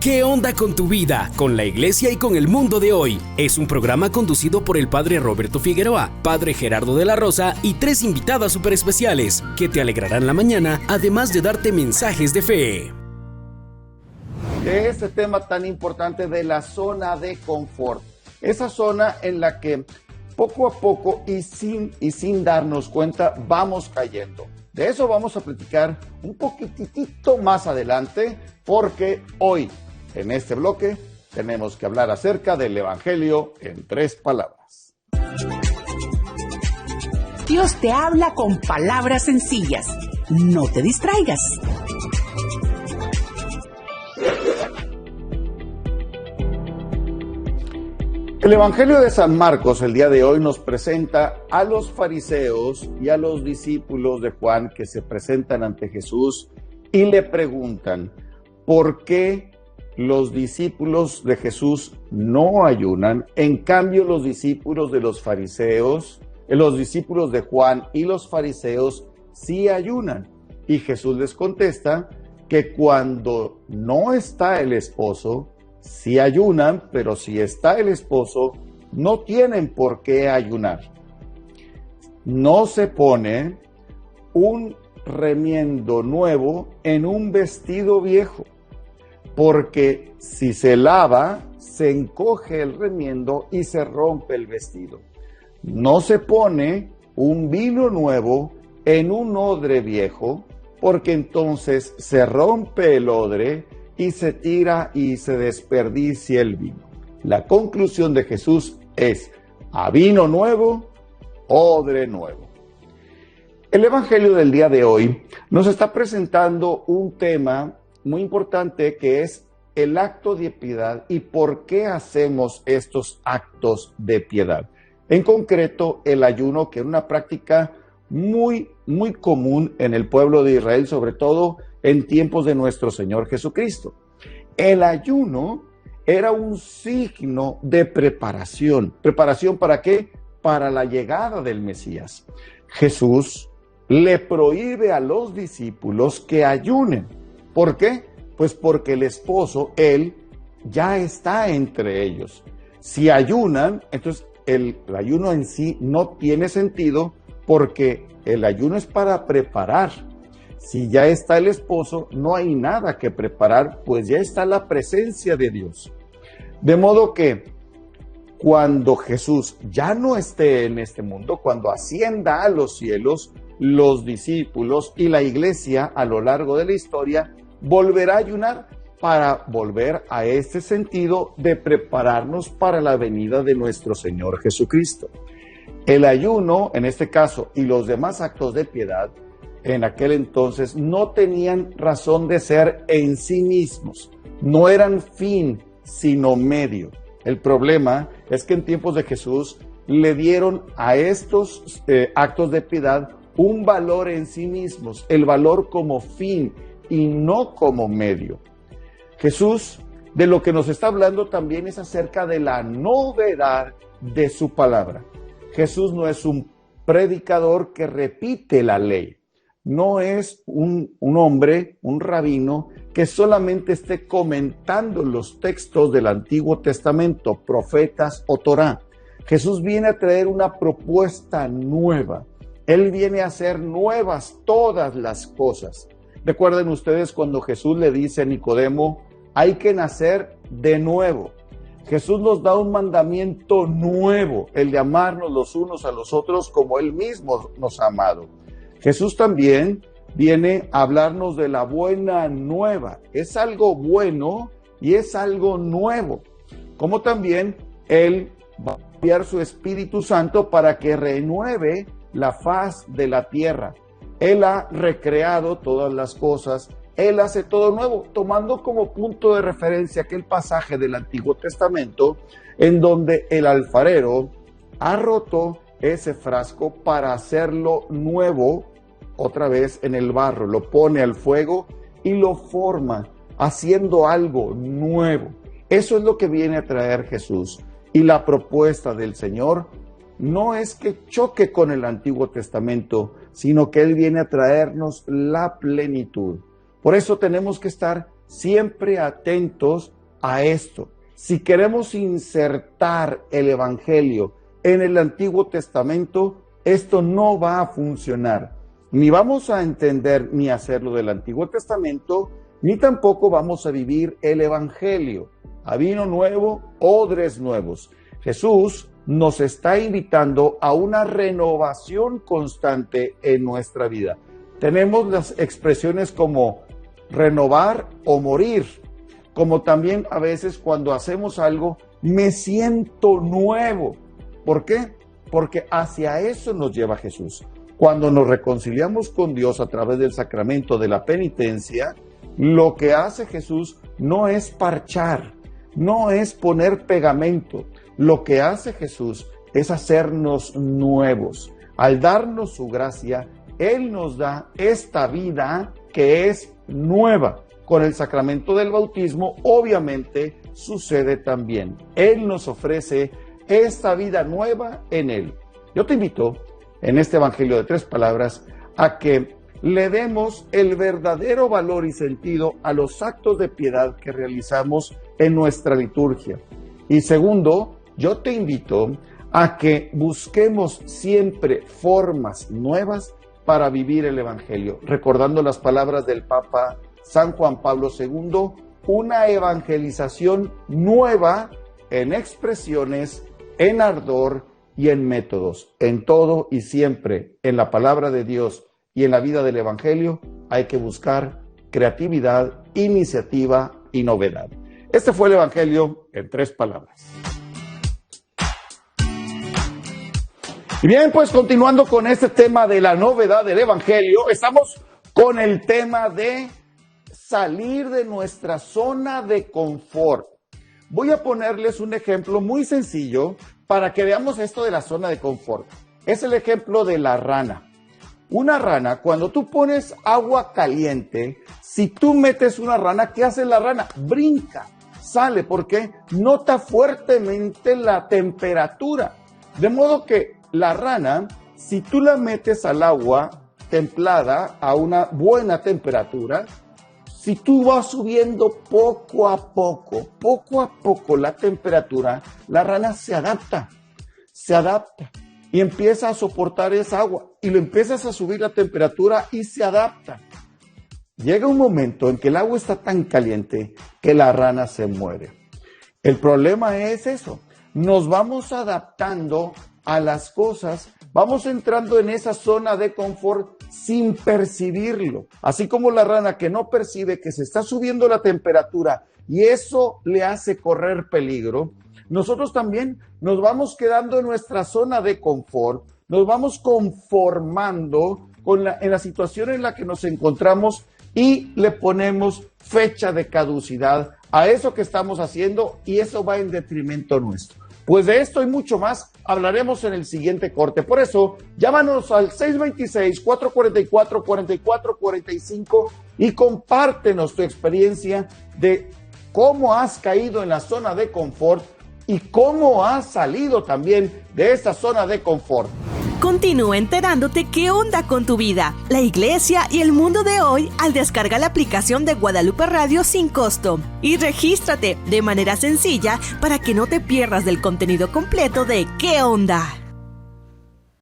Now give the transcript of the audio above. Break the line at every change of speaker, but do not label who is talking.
¿Qué onda con tu vida, con la iglesia y con el mundo de hoy? Es un programa conducido por el padre Roberto Figueroa, padre Gerardo de la Rosa y 3 invitadas súper especiales que te alegrarán la mañana, además de darte mensajes de fe.
De este tema tan importante de la zona de confort, esa zona en la que poco a poco y sin darnos cuenta vamos cayendo. De eso vamos a platicar un poquitito más adelante, porque hoy en este bloque tenemos que hablar acerca del Evangelio en 3 palabras.
Dios te habla con palabras sencillas. No te distraigas.
El Evangelio de San Marcos el día de hoy nos presenta a los fariseos y a los discípulos de Juan que se presentan ante Jesús y le preguntan por qué los discípulos de Jesús no ayunan, en cambio los discípulos de los fariseos, los discípulos de Juan y los fariseos sí ayunan. Y Jesús les contesta que cuando no está el esposo, sí ayunan, pero si está el esposo, no tienen por qué ayunar. No se pone un remiendo nuevo en un vestido viejo, porque si se lava, se encoge el remiendo y se rompe el vestido. No se pone un vino nuevo en un odre viejo, porque entonces se rompe el odre y se tira y se desperdicia el vino. La conclusión de Jesús es: a vino nuevo, odre nuevo. El Evangelio del día de hoy nos está presentando un tema muy importante, que es el acto de piedad y por qué hacemos estos actos de piedad. En concreto, el ayuno, que era una práctica muy común en el pueblo de Israel, sobre todo en tiempos de nuestro Señor Jesucristo. El ayuno era un signo de preparación. ¿Preparación para qué? Para la llegada del Mesías. Jesús le prohíbe a los discípulos que ayunen. ¿Por qué? Pues porque el esposo, él, ya está entre ellos. Si ayunan, entonces el ayuno en sí no tiene sentido, porque el ayuno es para preparar. Si ya está el esposo, no hay nada que preparar, pues ya está la presencia de Dios. De modo que cuando Jesús ya no esté en este mundo, cuando ascienda a los cielos, los discípulos y la iglesia a lo largo de la historia volverá a ayunar para volver a este sentido de prepararnos para la venida de nuestro Señor Jesucristo. El ayuno, en este caso, y los demás actos de piedad, en aquel entonces no tenían razón de ser en sí mismos, no eran fin, sino medio. El problema es que en tiempos de Jesús le dieron a estos actos de piedad un valor en sí mismos, el valor como fin y no como medio. Jesús, de lo que nos está hablando también es acerca de la novedad de su palabra. Jesús no es un predicador que repite la ley. No es un hombre, un rabino, que solamente esté comentando los textos del Antiguo Testamento, profetas o Torá. Jesús viene a traer una propuesta nueva. Él viene a hacer nuevas todas las cosas. Recuerden ustedes cuando Jesús le dice a Nicodemo: hay que nacer de nuevo. Jesús nos da un mandamiento nuevo, el de amarnos los unos a los otros como Él mismo nos ha amado. Jesús también viene a hablarnos de la buena nueva. Es algo bueno y es algo nuevo. Como también Él va a enviar su Espíritu Santo para que renueve la faz de la tierra. Él ha recreado todas las cosas. Él hace todo nuevo, tomando como punto de referencia aquel pasaje del Antiguo Testamento en donde el alfarero ha roto ese frasco para hacerlo nuevo otra vez en el barro, lo pone al fuego y lo forma, haciendo algo nuevo. Eso es lo que viene a traer Jesús. Y la propuesta del Señor no es que choque con el Antiguo Testamento, sino que Él viene a traernos la plenitud. Por eso tenemos que estar siempre atentos a esto. Si queremos insertar el Evangelio en el Antiguo Testamento, esto no va a funcionar. Ni vamos a entender ni hacerlo del Antiguo Testamento, ni tampoco vamos a vivir el Evangelio. A vino nuevo, odres nuevos. Jesús nos está invitando a una renovación constante en nuestra vida. Tenemos las expresiones como renovar o morir, como también a veces cuando hacemos algo, me siento nuevo. ¿Por qué? Porque hacia eso nos lleva Jesús. Cuando nos reconciliamos con Dios a través del sacramento de la penitencia, lo que hace Jesús no es parchar, no es poner pegamento. Lo que hace Jesús es hacernos nuevos. Al darnos su gracia, Él nos da esta vida que es nueva. Con el sacramento del bautismo, obviamente, sucede también. Él nos ofrece esta vida nueva en Él. Yo te invito, en este Evangelio de 3 palabras, a que le demos el verdadero valor y sentido a los actos de piedad que realizamos en nuestra liturgia. Y segundo, yo te invito a que busquemos siempre formas nuevas para vivir el Evangelio, recordando las palabras del Papa San Juan Pablo II, una evangelización nueva en expresiones, en ardor y en métodos. En todo y siempre, en la palabra de Dios y en la vida del Evangelio, hay que buscar creatividad, iniciativa y novedad. Este fue el Evangelio en 3 palabras. Y bien, pues continuando con este tema de la novedad del Evangelio, estamos con el tema de salir de nuestra zona de confort. Voy a ponerles un ejemplo muy sencillo para que veamos esto de la zona de confort. Es el ejemplo de la rana. Una rana, cuando tú pones agua caliente, si tú metes una rana, ¿qué hace la rana? Brinca, sale, porque nota fuertemente la temperatura. De modo que la rana, si tú la metes al agua templada a una buena temperatura, si tú vas subiendo poco a poco la temperatura, la rana se adapta y empieza a soportar esa agua y le empiezas a subir la temperatura y se adapta. Llega un momento en que el agua está tan caliente que la rana se muere. El problema es eso, nos vamos adaptando a las cosas, vamos entrando en esa zona de confort sin percibirlo. Así como la rana que no percibe que se está subiendo la temperatura y eso le hace correr peligro, nosotros también nos vamos quedando en nuestra zona de confort, nos vamos conformando en la situación en la que nos encontramos y le ponemos fecha de caducidad a eso que estamos haciendo y eso va en detrimento nuestro. Pues de esto y mucho más hablaremos en el siguiente corte. Por eso, llámanos al 626-444-4445 y compártenos tu experiencia de cómo has caído en la zona de confort y cómo has salido también de esa zona de confort.
Continúa enterándote qué onda con tu vida, la iglesia y el mundo de hoy al descargar la aplicación de Guadalupe Radio sin costo. Y regístrate de manera sencilla para que no te pierdas del contenido completo de ¿Qué onda?